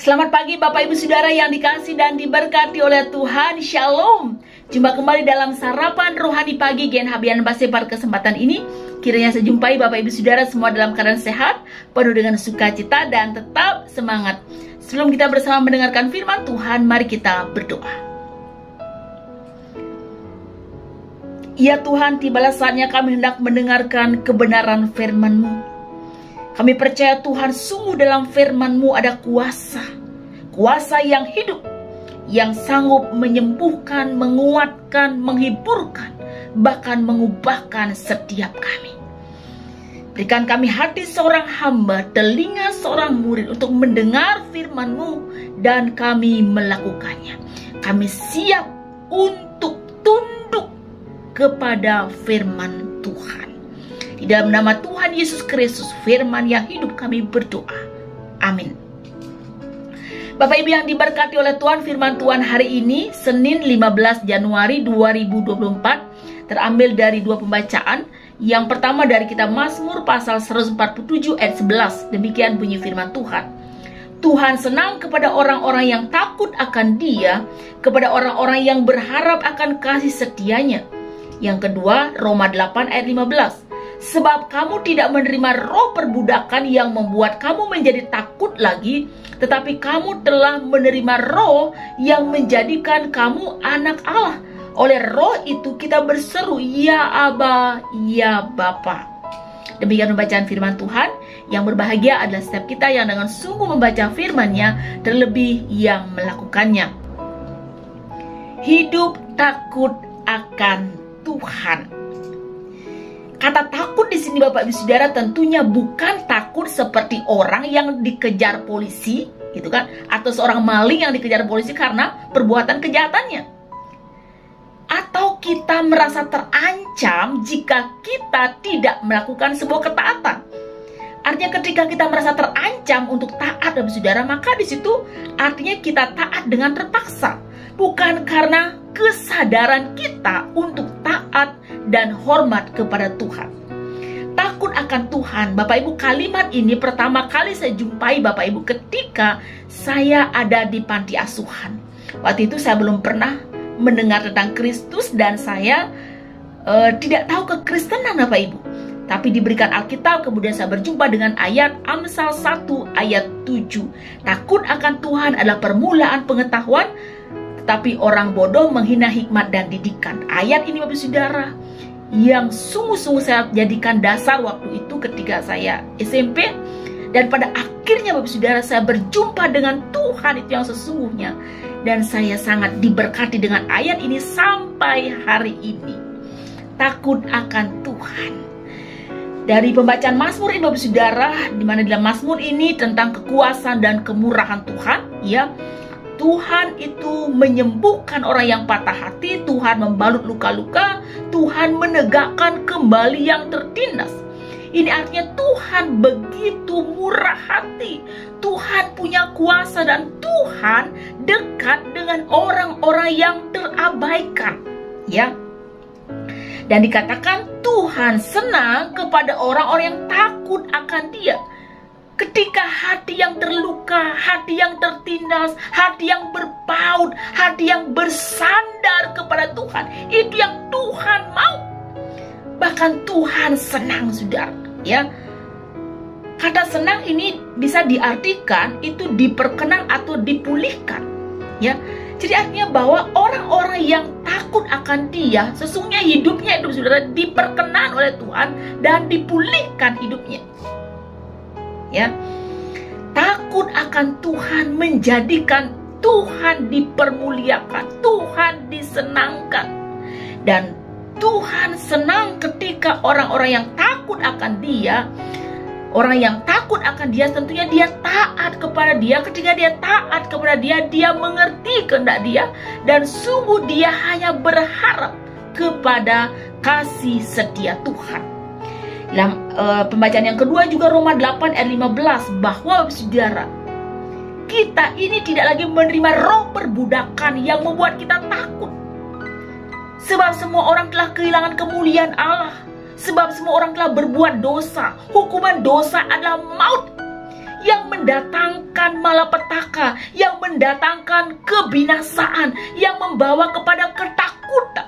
Selamat pagi Bapak Ibu Saudara yang dikasih dan diberkati oleh Tuhan. Shalom. Jumpa kembali dalam sarapan rohani pagi Gen Habian Base pada kesempatan ini. Kiranya saya jumpai Bapak Ibu Saudara semua dalam keadaan sehat, penuh dengan sukacita dan tetap semangat. Sebelum kita bersama mendengarkan firman Tuhan, mari kita berdoa. Ya Tuhan, tibalah saatnya kami hendak mendengarkan kebenaran firman-Mu. Kami percaya Tuhan, sungguh dalam firman-Mu ada kuasa. Kuasa yang hidup, yang sanggup menyembuhkan, menguatkan, menghiburkan, bahkan mengubahkan setiap kami. Berikan kami hati seorang hamba, telinga seorang murid untuk mendengar firman-Mu dan kami melakukannya. Kami siap untuk tunduk kepada firman Tuhan. Di dalam nama Tuhan Yesus Kristus, firman yang hidup, kami berdoa. Amin. Bapak Ibu yang diberkati oleh Tuhan, firman Tuhan hari ini, Senin 15 Januari 2024, terambil dari dua pembacaan. Yang pertama dari kitab Mazmur pasal 147 ayat 11. Demikian bunyi firman Tuhan. Tuhan senang kepada orang-orang yang takut akan Dia, kepada orang-orang yang berharap akan kasih setianya. Yang kedua, Roma 8 ayat 15. Sebab kamu tidak menerima roh perbudakan yang membuat kamu menjadi takut lagi, tetapi kamu telah menerima roh yang menjadikan kamu anak Allah. Oleh roh itu kita berseru, ya Aba, ya Bapa. Demikian pembacaan firman Tuhan. Yang berbahagia adalah setiap kita yang dengan sungguh membaca firman-Nya, terlebih yang melakukannya. Hidup takut akan Tuhan. Kata takut di sini Bapak Ibu Saudara tentunya bukan takut seperti orang yang dikejar polisi, gitu kan? Atau seorang maling yang dikejar polisi karena perbuatan kejahatannya. Atau kita merasa terancam jika kita tidak melakukan sebuah ketaatan. Artinya ketika kita merasa terancam untuk taat Bapak Saudara, maka di situ artinya kita taat dengan terpaksa, bukan karena kesadaran kita untuk taat dan hormat kepada Tuhan. Takut akan Tuhan, Bapak Ibu, kalimat ini pertama kali saya jumpai Bapak Ibu ketika saya ada di panti asuhan. Waktu itu saya belum pernah mendengar tentang Kristus dan saya tidak tahu kekristenan Bapak Ibu. Tapi diberikan Alkitab, kemudian saya berjumpa dengan ayat Amsal 1 ayat 7. Takut akan Tuhan adalah permulaan pengetahuan, tetapi orang bodoh menghina hikmat dan didikan. Ayat ini Bapak Saudara yang sungguh-sungguh saya jadikan dasar waktu itu ketika saya SMP. Dan pada akhirnya Bapak Saudara saya berjumpa dengan Tuhan itu yang sesungguhnya. Dan saya sangat diberkati dengan ayat ini sampai hari ini. Takut akan Tuhan. Dari pembacaan Mazmur ini Bapak Saudara, di mana dalam Mazmur ini tentang kekuasaan dan kemurahan Tuhan, ya. Tuhan itu menyembuhkan orang yang patah hati, Tuhan membalut luka-luka, Tuhan menegakkan kembali yang tertindas. Ini artinya Tuhan begitu murah hati, Tuhan punya kuasa dan Tuhan dekat dengan orang-orang yang terabaikan, ya. Dan dikatakan Tuhan senang kepada orang-orang yang takut akan Dia. Ketika hati yang terluka, hati yang tertindas, hati yang berpaut, hati yang bersandar kepada Tuhan, itu yang Tuhan mau. Bahkan Tuhan senang, saudara. Ya, kata senang ini bisa diartikan itu diperkenan atau dipulihkan. Ya, jadi artinya bahwa orang-orang yang takut akan Dia, sesungguhnya hidupnya itu saudara diperkenan oleh Tuhan dan dipulihkan hidupnya. Ya, takut akan Tuhan menjadikan Tuhan dipermuliakan, Tuhan disenangkan. Dan Tuhan senang ketika orang-orang yang takut akan Dia, orang yang takut akan Dia tentunya dia taat kepada Dia. Ketika dia taat kepada Dia, dia mengerti kehendak Dia dan sungguh dia hanya berharap kepada kasih setia Tuhan. Dalam pembacaan yang kedua juga Roma 8 ayat 15, bahwa saudara, kita ini tidak lagi menerima roh perbudakan yang membuat kita takut. Sebab semua orang telah kehilangan kemuliaan Allah. Sebab semua orang telah berbuat dosa. Hukuman dosa adalah maut. yang mendatangkan malapetaka, yang mendatangkan kebinasaan, yang membawa kepada ketakutan.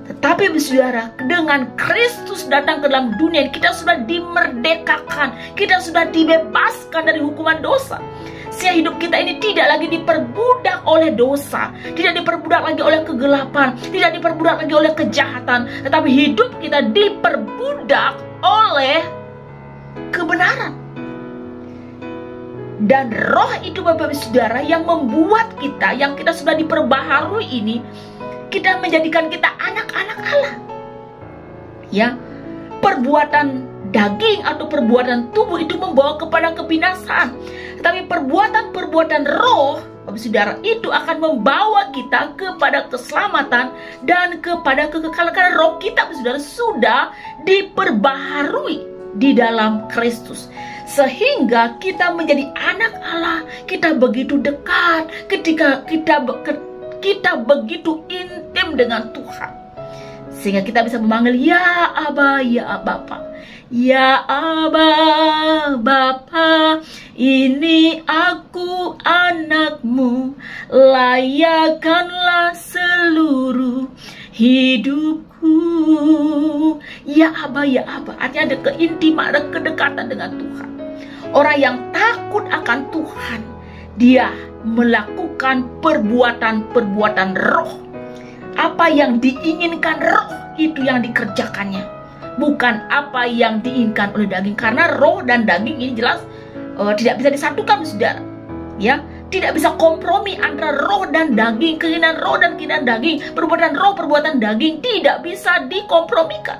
Tetapi saudara, dengan Kristus datang ke dalam dunia, kita sudah dimerdekakan, kita sudah dibebaskan dari hukuman dosa. Sehingga hidup kita ini tidak lagi diperbudak oleh dosa, tidak diperbudak lagi oleh kegelapan, tidak diperbudak lagi oleh kejahatan, tetapi hidup kita diperbudak oleh kebenaran. Dan roh itu Bapak Ibu Saudara yang membuat kita, yang kita sudah diperbaharui ini, kita menjadikan kita anak-anak Allah. Ya, perbuatan daging atau perbuatan tubuh itu membawa kepada kebinasaan. Tetapi perbuatan-perbuatan roh, Bapak Saudara, itu akan membawa kita kepada keselamatan dan kepada kekekalan. Karena roh kita, Bapak Saudara, sudah diperbaharui di dalam Kristus. Sehingga kita menjadi anak Allah, kita begitu dekat ketika kita begitu intim dengan Tuhan, sehingga kita bisa memanggil ya Aba, ya Bapa, ya Aba, Bapa, ini aku anakmu, layakkanlah seluruh hidupku. Ya Aba, ya Aba, artinya ada keintiman, ada kedekatan dengan Tuhan. Orang yang takut akan Tuhan, dia melakukan perbuatan-perbuatan roh. Apa yang diinginkan roh itu yang dikerjakannya, bukan apa yang diinginkan oleh daging. Karena roh dan daging ini jelas tidak bisa disatukan, saudara. Ya, tidak bisa kompromi antara roh dan daging, keinginan roh dan keinginan daging, perbuatan roh, perbuatan daging tidak bisa dikompromikan.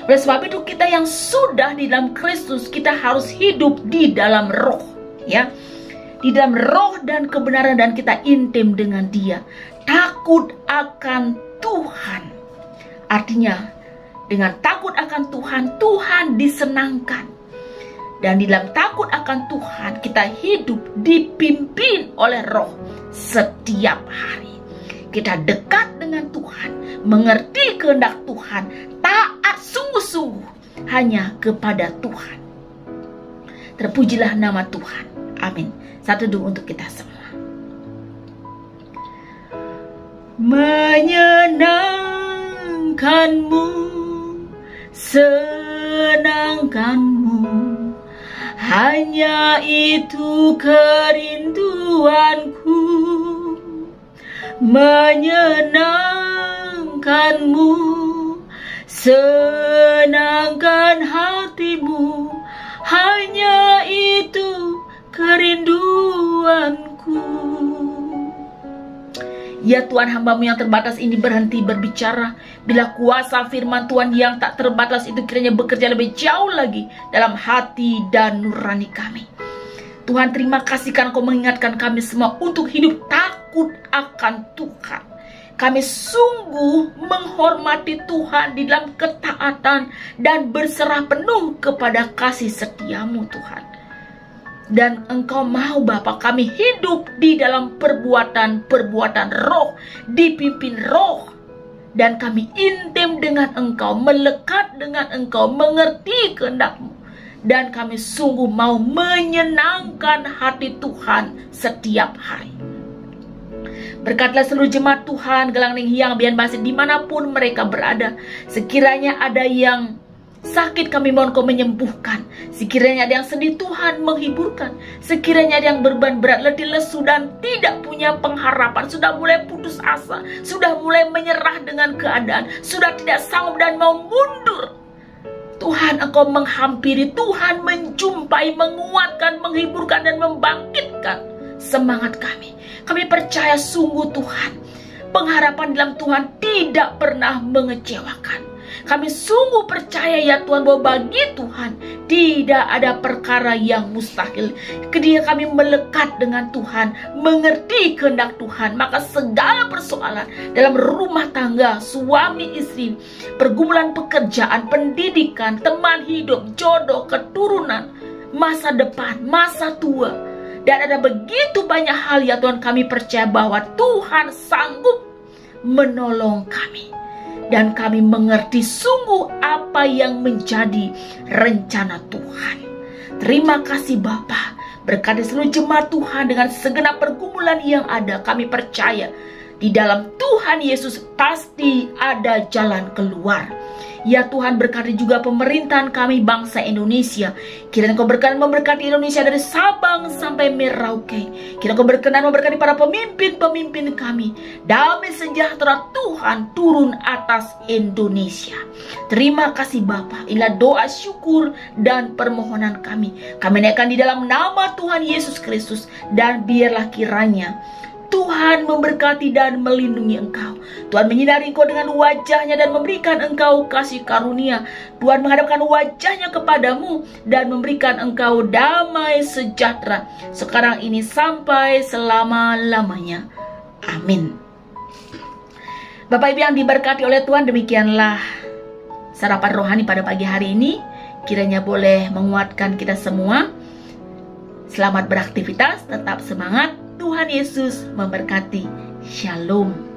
Oleh sebab itu kita yang sudah di dalam Kristus, kita harus hidup di dalam roh, ya. Di dalam roh dan kebenaran, dan kita intim dengan Dia. Takut akan Tuhan. Artinya, dengan takut akan Tuhan, Tuhan disenangkan. Dan di dalam takut akan Tuhan, kita hidup dipimpin oleh roh setiap hari. Kita dekat dengan Tuhan, mengerti kehendak Tuhan, taat sungguh-sungguh hanya kepada Tuhan. Terpujilah nama Tuhan. Amin. Satu doa untuk kita semua. Menyenangkanmu, senangkanmu, hanya itu kerinduanku. Menyenangkanmu, senangkan hatimu, hanya itu kerinduanku. Ya Tuhan, hamba-Mu yang terbatas ini berhenti berbicara. Bila kuasa firman Tuhan yang tak terbatas itu kiranya bekerja lebih jauh lagi dalam hati dan nurani kami. Tuhan, terima kasih karena Kau mengingatkan kami semua untuk hidup takut akan Tuhan. Kami sungguh menghormati Tuhan di dalam ketaatan dan berserah penuh kepada kasih setia-Mu, Tuhan. Dan Engkau mau Bapa kami hidup di dalam perbuatan-perbuatan roh, dipimpin roh. Dan kami intim dengan Engkau, melekat dengan Engkau, mengerti kehendak-Mu. Dan kami sungguh mau menyenangkan hati Tuhan setiap hari. Berkatlah seluruh jemaat Tuhan, Gelang Ning Hiang, Bian Basit, dimanapun mereka berada. Sekiranya ada yang sakit, kami mohon Kau menyembuhkan. Sekiranya ada yang sedih, Tuhan menghiburkan. Sekiranya ada yang beban berat, letih, lesu, dan tidak punya pengharapan, sudah mulai putus asa, sudah mulai menyerah dengan keadaan, sudah tidak sanggup dan mau mundur, Tuhan, Engkau menghampiri, Tuhan menjumpai, menguatkan, menghiburkan, dan membangkitkan semangat kami. Kami percaya sungguh Tuhan, pengharapan dalam Tuhan tidak pernah mengecewakan. Kami sungguh percaya ya Tuhan, bahwa bagi Tuhan tidak ada perkara yang mustahil. Ketika kami melekat dengan Tuhan, mengerti kehendak Tuhan, maka segala persoalan dalam rumah tangga, suami istri, pergumulan pekerjaan, pendidikan, teman hidup, jodoh, keturunan, masa depan, masa tua, dan ada begitu banyak hal ya Tuhan, kami percaya bahwa Tuhan sanggup menolong kami. Dan kami mengerti sungguh apa yang menjadi rencana Tuhan. Terima kasih Bapa. Berkati seluruh jemaat Tuhan dengan segenap pergumulan yang ada. Kami percaya di dalam Tuhan Yesus pasti ada jalan keluar. Ya Tuhan, berkati juga pemerintahan kami bangsa Indonesia. Kiranya Kau berkenan memberkati Indonesia dari Sabang sampai Merauke. Kiranya Kau berkenan memberkati para pemimpin-pemimpin kami. Damai sejahtera Tuhan turun atas Indonesia. Terima kasih Bapa. Inilah doa syukur dan permohonan kami. Kami naikkan di dalam nama Tuhan Yesus Kristus. Dan biarlah kiranya Tuhan memberkati dan melindungi engkau. Tuhan menyinari engkau dengan wajahnya dan memberikan engkau kasih karunia. Tuhan menghadapkan wajahnya kepadamu dan memberikan engkau damai sejahtera sekarang ini sampai selama-lamanya. Amin. Bapak Ibu yang diberkati oleh Tuhan, demikianlah sarapan rohani pada pagi hari ini. Kiranya boleh menguatkan kita semua. Selamat beraktivitas, tetap semangat. Tuhan Yesus memberkati. Shalom.